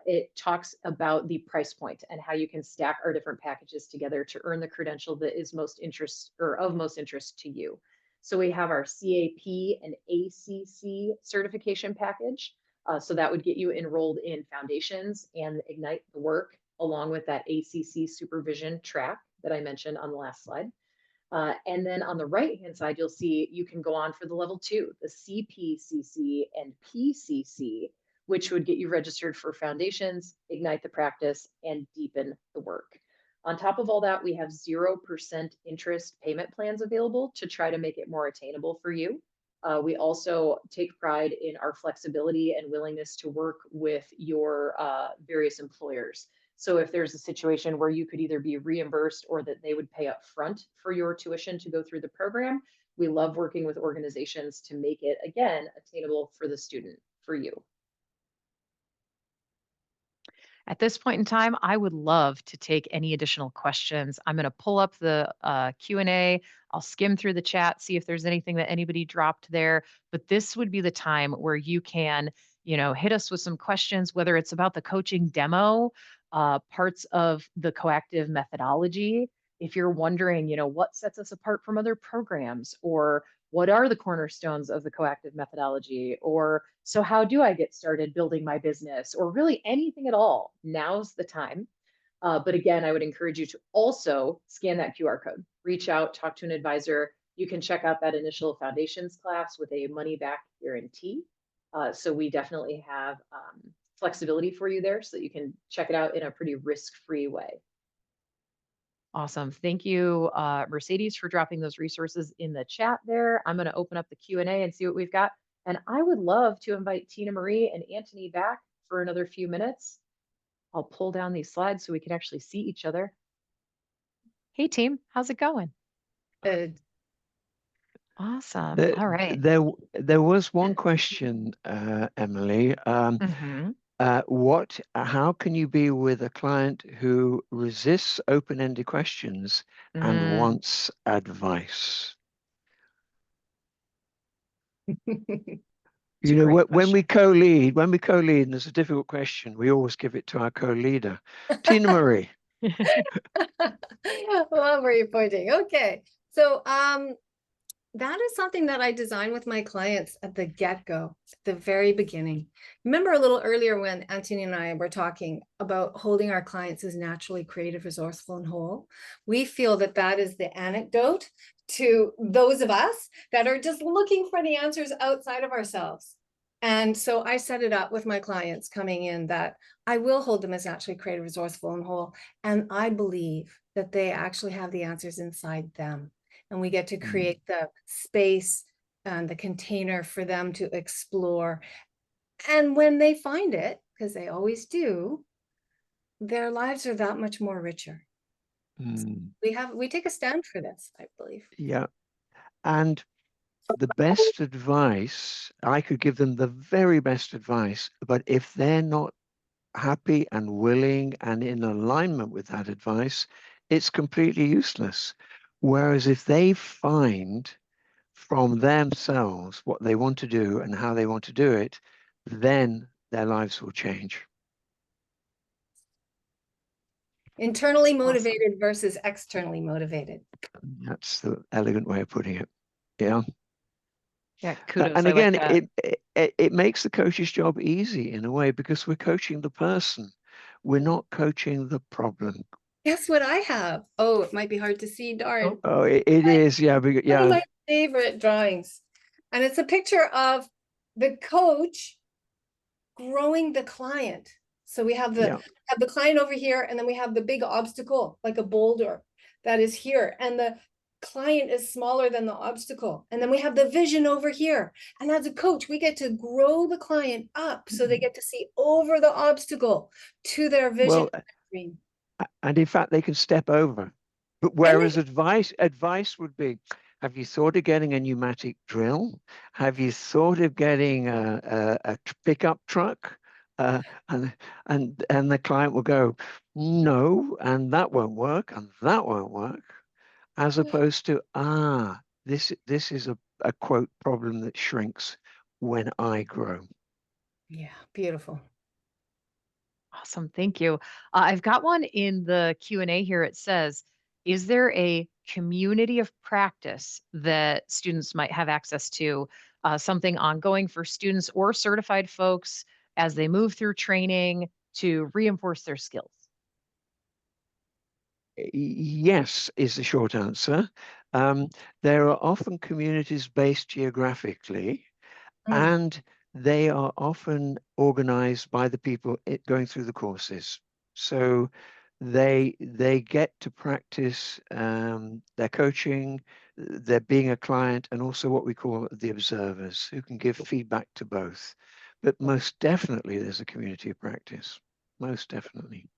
It talks about the price point and how you can stack our different packages together to earn the credential that is of most interest to you. So we have our CAP and ACC certification package. So that would get you enrolled in foundations and ignite the work, along with that ACC supervision track that I mentioned on the last slide. And then on the right-hand side, you'll see you can go on for the level 2, the CPCC and PCC, which would get you registered for foundations, ignite the practice, and deepen the work. On top of all that, we have 0% interest payment plans available to try to make it more attainable for you. We also take pride in our flexibility and willingness to work with your various employers. So if there's a situation where you could either be reimbursed or that they would pay up front for your tuition to go through the program, we love working with organizations to make it, again, attainable for the student, for you. At this point in time, I would love to take any additional questions. I'm going to pull up the Q&A. I'll skim through the chat, see if there's anything that anybody dropped there. But this would be the time where you can, hit us with some questions, whether it's about the coaching demo, parts of the Coactive methodology. If you're wondering, what sets us apart from other programs, or what are the cornerstones of the Coactive methodology, or so how do I get started building my business, or really anything at all, now's the time. But again, I would encourage you to also scan that QR code, reach out, talk to an advisor. You can check out that initial foundations class with a money back guarantee. So we definitely have flexibility for you there so that you can check it out in a pretty risk-free way. Awesome. Thank you, Mercedes, for dropping those resources in the chat there. I'm going to open up the Q&A and see what we've got. And I would love to invite Tina Marie and Antony back for another few minutes. I'll pull down these slides so we can actually see each other. Hey, team, how's it going? Good. Awesome. All right. There was one question, Emily. How can you be with a client who resists open-ended questions and wants advice? When we co-lead, and there's a difficult question, we always give it to our co-leader, Tina Marie. Well, where are you pointing? Okay. So that is something that I design with my clients at the get-go, the very beginning. Remember a little earlier when Antony and I were talking about holding our clients as naturally creative, resourceful, and whole? We feel that that is the antidote to those of us that are just looking for the answers outside of ourselves. And so I set it up with my clients coming in that I will hold them as naturally creative, resourceful, and whole. And I believe that they actually have the answers inside them. And we get to create the space and the container for them to explore. And when they find it, because they always do, their lives are that much more richer. We take a stand for this, I believe. Yeah. And the best advice, I could give them the very best advice, but if they're not happy and willing and in alignment with that advice, it's completely useless. Whereas if they find from themselves what they want to do and how they want to do it, then their lives will change. Internally motivated versus externally motivated. That's the elegant way of putting it. Yeah. Yeah, kudos. And I again, like that. it makes the coach's job easy in a way because we're coaching the person. We're not coaching the problem. Guess what I have? Oh, it might be hard to see, darn. Oh, it is. Yeah. One of my favorite drawings. And it's a picture of the coach growing the client. So we have the client over here, and then we have the big obstacle, like a boulder that is here. And the client is smaller than the obstacle. And then we have the vision over here. And as a coach, we get to grow the client up so they get to see over the obstacle to their vision. Well, and in fact, they can step over. But whereas advice would be, have you thought of getting a pneumatic drill? Have you thought of getting a pickup truck? And the client will go, no, and that won't work, and that won't work. As opposed to, this is a quote problem that shrinks when I grow. Yeah, beautiful. Awesome. Thank you. I've got one in the Q&A here. It says, is there a community of practice that students might have access to, something ongoing for students or certified folks as they move through training to reinforce their skills? Yes, is the short answer. There are often communities based geographically, and they are often organized by the people going through the courses. So they get to practice their coaching, their being a client, and also what we call the observers, who can give feedback to both. But most definitely there's a community of practice, most definitely.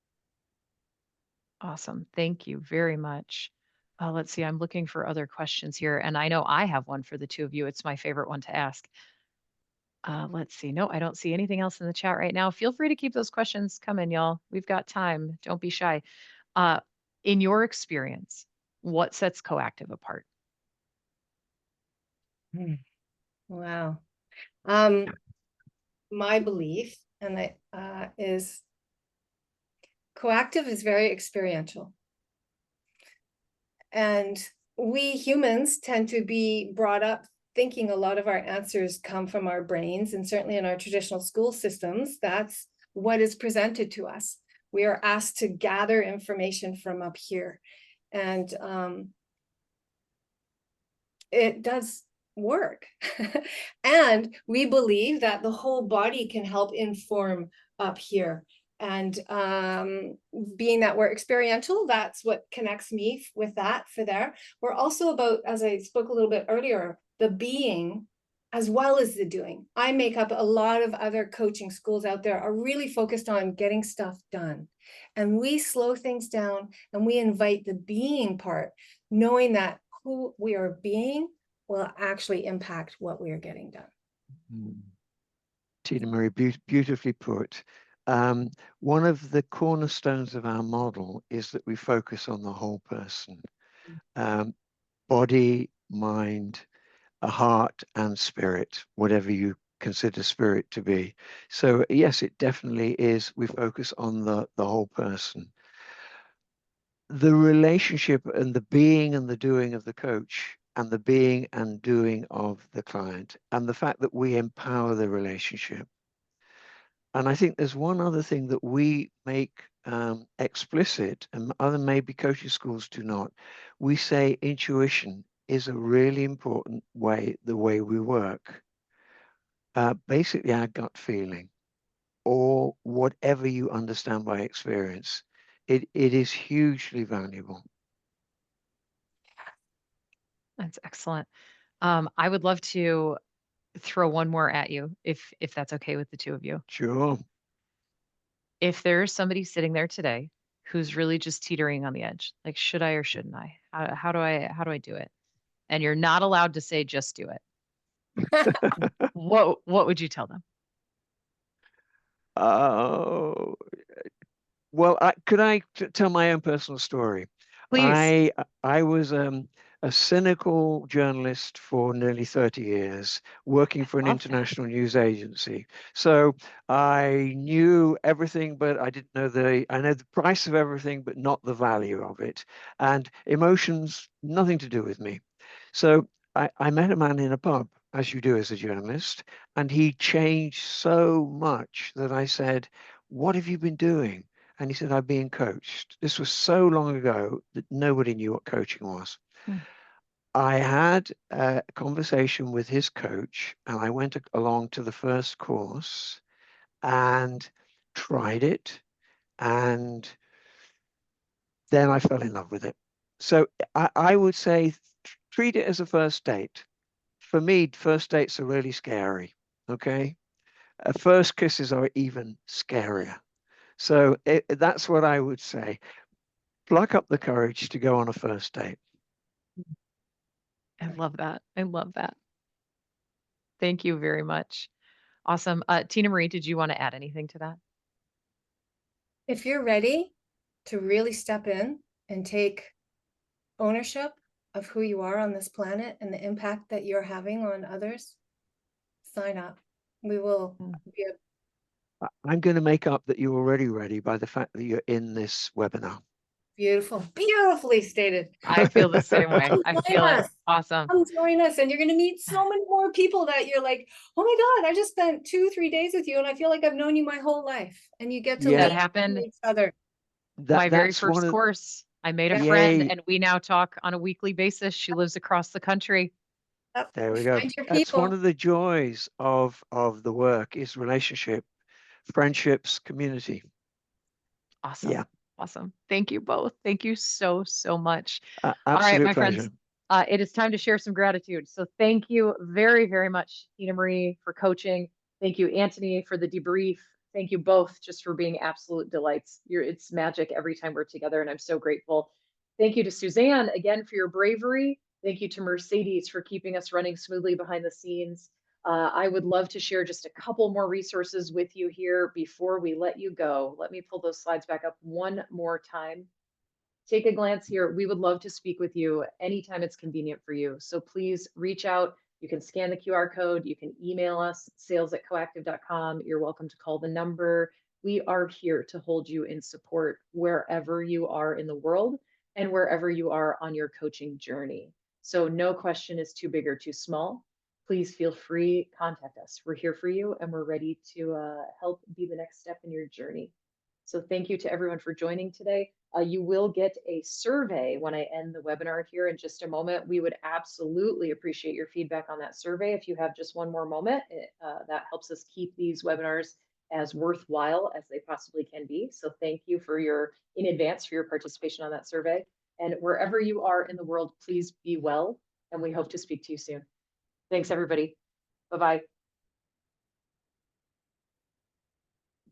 Awesome. Thank you very much. Let's see, I'm looking for other questions here, and I know I have one for the two of you. It's my favorite one to ask. Let's see. No, I don't see anything else in the chat right now. Feel free to keep those questions coming, y'all. We've got time. Don't be shy. In your experience, what sets coactive apart? Wow. My belief is coactive is very experiential. And we humans tend to be brought up thinking a lot of our answers come from our brains, and certainly in our traditional school systems, that's what is presented to us. We are asked to gather information from up here. And it does work. And we believe that the whole body can help inform up here. And being that we're experiential, that's what connects me with that for there. We're also about, as I spoke a little bit earlier, the being as well as the doing. I make up a lot of other coaching schools out there are really focused on getting stuff done. And we slow things down and we invite the being part, knowing that who we are being will actually impact what we are getting done. Tina Marie, beautifully put. One of the cornerstones of our model is that we focus on the whole person, body, mind, a heart and spirit, whatever you consider spirit to be. So yes, it definitely is. We focus on the whole person. The relationship and the being and the doing of the coach and the being and doing of the client, and the fact that we empower the relationship. And I think there's one other thing that we make explicit, and other maybe coaching schools do not. We say intuition is a really important way, the way we work. Basically, our gut feeling, or whatever you understand by experience, it is hugely valuable. That's excellent. I would love to throw one more at you, if that's okay with the two of you. Sure. If there's somebody sitting there today who's really just teetering on the edge, like, should I or shouldn't I? How do I do it? And you're not allowed to say just do it. What would you tell them? Oh, well, could I tell my own personal story? Please. I was a cynical journalist for nearly 30 years, working for an Love that. international news agency. So I knew everything, but I didn't know I know the price of everything, but not the value of it. And emotions, nothing to do with me. So I met a man in a pub, as you do as a journalist, and he changed so much that I said, "What have you been doing?" And he said, "I'm being coached." This was so long ago that nobody knew what coaching was. I had a conversation with his coach, and I went along to the first course and tried it. And then I fell in love with it. So I would say treat it as a first date. For me, first dates are really scary. Okay. First kisses are even scarier. So that's what I would say. Pluck up the courage to go on a first date. I love that. I love that. Thank you very much. Awesome. Tina Marie, did you want to add anything to that? If you're ready to really step in and take ownership of who you are on this planet and the impact that you're having on others, sign up. We will be I'm going to make up that you're already ready by the fact that you're in this webinar. beautiful, beautifully stated. I feel the same way. Come I join feel it. us. Awesome. Come join us, and you're going to meet so many more people that you're like, oh my God, I just spent 2-3 days with you, and I feel like I've known you my whole life. And you get to Yeah. That learn happened. from each other. My very That's first one of, course. I made a Yeah. friend, yay. and we now talk on a weekly basis. She lives across the country. Yep. There we go. Find your That's one people. of the joys of the work is relationship, friendships, community. Awesome. Yeah. Awesome. Thank you both. Thank you so, so much. Absolute All right, my pleasure. friends, it is time to share some gratitude. So thank you very, very much, Tina Marie, for coaching. Thank you, Antony, for the debrief. Thank you both just for being absolute delights. It's magic every time we're together, and I'm so grateful. Thank you to Suzanne again for your bravery. Thank you to Mercedes for keeping us running smoothly behind the scenes. I would love to share just a couple more resources with you here before we let you go. Let me pull those slides back up one more time. Take a glance here. We would love to speak with you anytime it's convenient for you. So please reach out. You can scan the QR code. You can email us, sales@coactive.com. You're welcome to call the number. We are here to hold you in support wherever you are in the world and wherever you are on your coaching journey. So no question is too big or too small. Please feel free, contact us. We're here for you, and we're ready to help be the next step in your journey. So thank you to everyone for joining today. You will get a survey when I end the webinar here in just a moment. We would absolutely appreciate your feedback on that survey. If you have just one more moment, that helps us keep these webinars as worthwhile as they possibly can be. So thank you in advance for your participation on that survey. And wherever you are in the world, please be well. And we hope to speak to you soon. Thanks, everybody. Bye-bye.